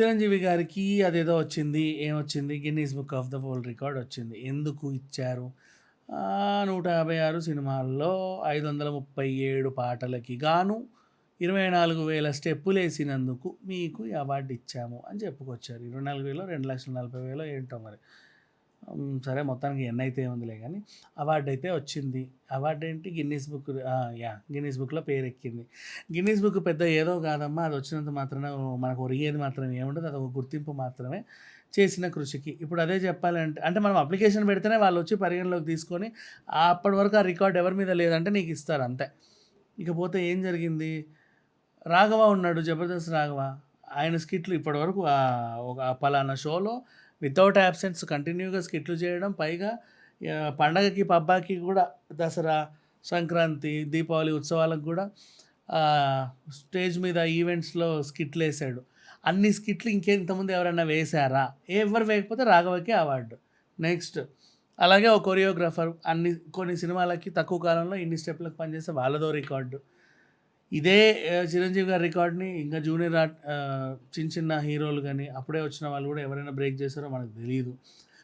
చిరంజీవి గారికి అదేదో వచ్చింది. ఏమొచ్చింది? Guinness book of the world record వచ్చింది. ఎందుకు ఇచ్చారు? 156 సినిమాల్లో 537 పాటలకి గాను 24,000 స్టెప్పులేసినందుకు మీకు ఈ అవార్డు ఇచ్చాము అని చెప్పుకొచ్చారు. 24,000 2,40,000 ఏంటో మరి. సరే మొత్తానికి ఎన్నైతే ఏముందిలే గానీ అవార్డ్ అయితే వచ్చింది. అవార్డ్ ఏంటి? గిన్నీస్ బుక్ గిన్నీస్ బుక్‌లో పేరెక్కింది. గిన్నీస్ బుక్ పెద్ద ఏదో కాదమ్మా. అది వచ్చినంత మాత్రాన మనకు ఒరిగేది మాత్రం ఏముండదు. అదొక గుర్తింపు మాత్రమే చేసిన కృషికి. ఇప్పుడు అదే చెప్పాలంటే అంటే మనం అప్లికేషన్ పెడితేనే వాళ్ళొచ్చి పరిగణలోకి తీసుకొని అప్పటి వరకు ఆ రికార్డ్ ఎవరి మీద లేదంటే నీకు ఇస్తారు అంతే. ఇకపోతే ఏం జరిగింది? రాఘవ ఉన్నాడు, జబర్దస్త్ రాఘవ. ఆయన స్కిట్‌లు ఇప్పటివరకు ఒక పలానా షోలో వితౌట్ యాబ్సెన్స్ కంటిన్యూగా స్కిట్‌లు చేయడం. పైగా పండగకి, పబ్బాకి కూడా దసరా, సంక్రాంతి, దీపావళి ఉత్సవాలకు కూడా స్టేజ్ మీద ఈవెంట్స్‌లో స్కిట్‌లేసాడు. అన్ని స్కిట్‌లు ఇంతకుముందు ఎవరైనా వేశారా? ఎవరు వేయకపోతే రాఘవకి అవార్డు. నెక్స్ట్ అలాగే ఒక కొరియోగ్రాఫర్ కొన్ని సినిమాలకి తక్కువ కాలంలో ఇన్ని స్టెప్‌లకు పనిచేస్తే వాళ్ళదో రికార్డు. ఇదే చిరంజీవి గారి రికార్డ్‌ని ఇంకా జూనియర్ చిన్న చిన్న హీరోలు గానీ, అప్పుడే వచ్చిన వాళ్ళు కూడా ఎవరైనా బ్రేక్ చేశారో మనకు తెలీదు.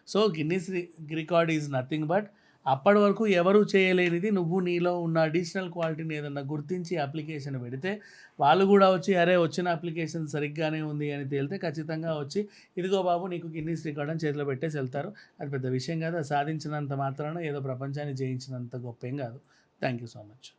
So, Guinness record is nothing but అప్పటి వరకు ఎవరు చేయలేనిది నువ్వు నీలో ఉన్న అడిషనల్ క్వాలిటీని ఏదన్నా గుర్తించి అప్లికేషన్ పెడితే, వాళ్ళు కూడా వచ్చి అరే! వచ్చిన అప్లికేషన్ సరిగ్గానే ఉంది అని తేలితే ఖచ్చితంగా వచ్చి ఇదిగో బాబు నీకు గిన్నిస్ రికార్డ్ అని చేతిలో పెట్టేసి వెళ్తారు. అది పెద్ద విషయం కాదు. అది సాధించినంత మాత్రాన ఏదో ప్రపంచాన్ని జయించినంత గొప్పేం కాదు. Thank you so much.